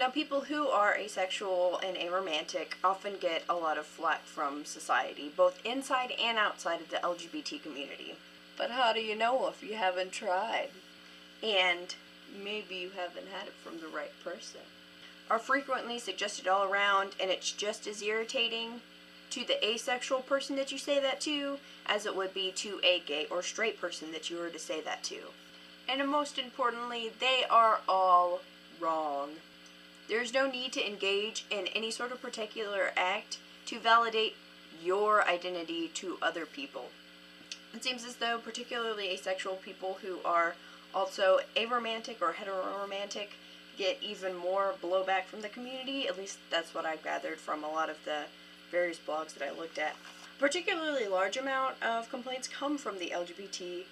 Now, people who are asexual and aromantic often get a lot of flack from society, both inside and outside of the LGBT community. But how do you know if you haven't tried? And maybe you haven't had it from the right person. Are frequently suggested all around, and it's just as irritating to the asexual person that you say that to as it would be to a gay or straight person that you were to say that to. And most importantly, they are all wrong. There's no need to engage in any sort of particular act to validate your identity to other people. It seems as though particularly asexual people who are also aromantic or heteroromantic get even more blowback from the community. At least that's what I gathered from a lot of the various blogs that I looked at. A particularly large amount of complaints come from the LGBT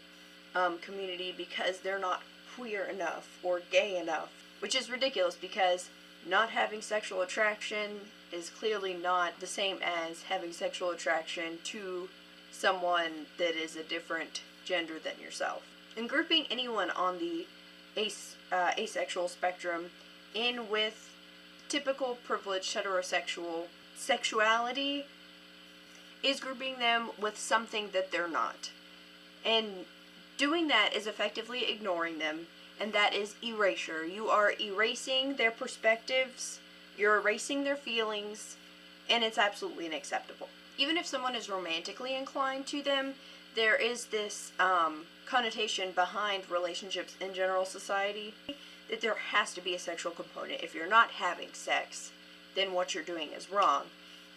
community because they're not queer enough or gay enough, which is ridiculous because not having sexual attraction is clearly not the same as having sexual attraction to someone that is a different gender than yourself. And grouping anyone on the asexual spectrum in with typical privileged heterosexual sexuality is grouping them with something that they're not. And doing that is effectively ignoring them, and that is erasure. You are erasing their perspectives, you're erasing their feelings, and it's absolutely unacceptable. Even if someone is romantically inclined to them, there is this connotation behind relationships in general society that there has to be a sexual component. If you're not having sex, then what you're doing is wrong.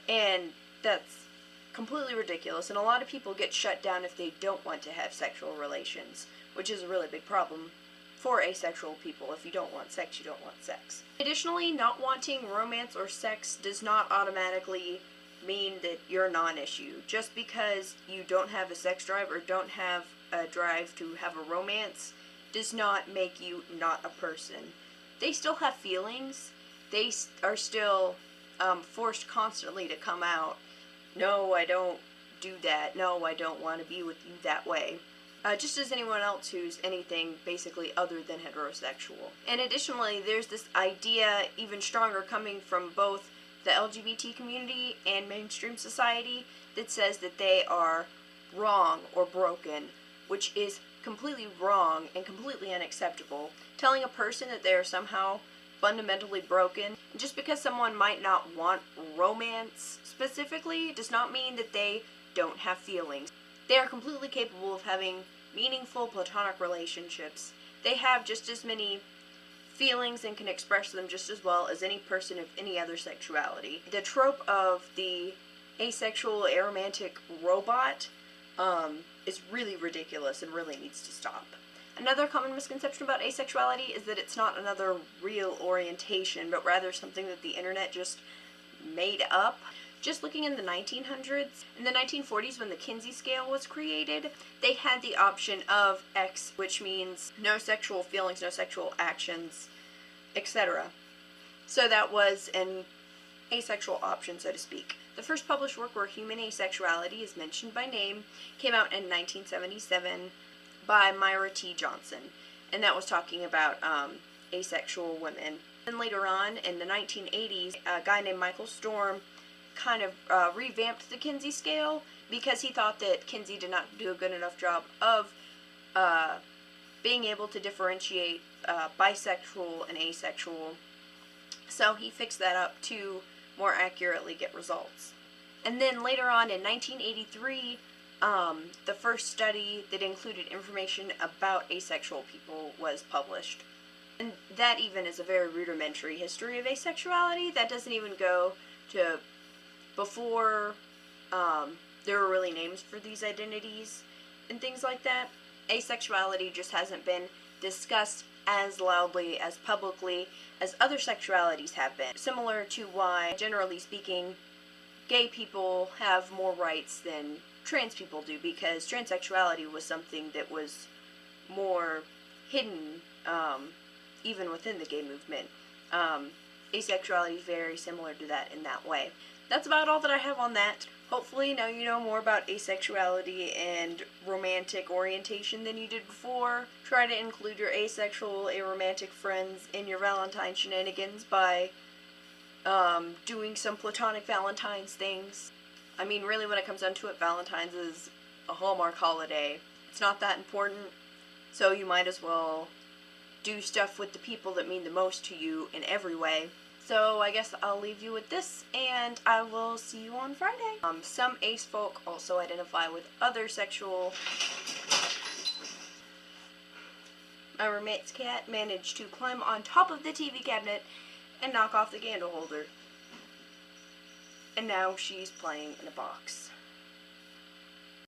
And that's completely ridiculous, and a lot of people get shut down if they don't want to have sexual relations, which is a really big problem for asexual people. If you don't want sex, you don't want sex. Additionally, not wanting romance or sex does not automatically mean that you're a non-issue. Just because you don't have a sex drive or don't have a drive to have a romance does not make you not a person. They still have feelings. They are still forced constantly to come out. No, I don't do that. No, I don't want to be with you that way. Just as anyone else who's anything basically other than heterosexual. And additionally, there's this idea, even stronger, coming from both the LGBT community and mainstream society that says that they are wrong or broken, which is completely wrong and completely unacceptable. Telling a person that they are somehow fundamentally broken, just because someone might not want romance specifically, does not mean that they don't have feelings. They are completely capable of having meaningful platonic relationships. They have just as many feelings and can express them just as well as any person of any other sexuality. The trope of the asexual aromantic robot is really ridiculous and really needs to stop. Another common misconception about asexuality is that it's not another real orientation, but rather something that the internet just made up. Just looking in the 1900s, in the 1940s when the Kinsey scale was created, they had the option of X, which means no sexual feelings, no sexual actions, etc. So that was an asexual option, so to speak. The first published work where human asexuality is mentioned by name came out in 1977 by Myra T. Johnson, and that was talking about asexual women. And later on, in the 1980s, a guy named Michael Storm kind of revamped the Kinsey scale because he thought that Kinsey did not do a good enough job of being able to differentiate bisexual and asexual. So he fixed that up to more accurately get results. And then later on in 1983, the first study that included information about asexual people was published. And that even is a very rudimentary history of asexuality. That doesn't even go to before there were really names for these identities and things like that. Asexuality just hasn't been discussed as loudly, as publicly, as other sexualities have been. Similar to why, generally speaking, gay people have more rights than trans people do, because transsexuality was something that was more hidden, even within the gay movement. Asexuality is very similar to that in that way. That's about all that I have on that. Hopefully now you know more about asexuality and romantic orientation than you did before. Try to include your asexual, aromantic friends in your Valentine shenanigans by doing some platonic Valentine's things. I mean, really, when it comes down to it, Valentine's is a Hallmark holiday. It's not that important, so you might as well do stuff with the people that mean the most to you in every way. So I guess I'll leave you with this, and I will see you on Friday. Some ace folk also identify with other sexual. My roommate's cat managed to climb on top of the TV cabinet and knock off the candle holder. And now she's playing in a box.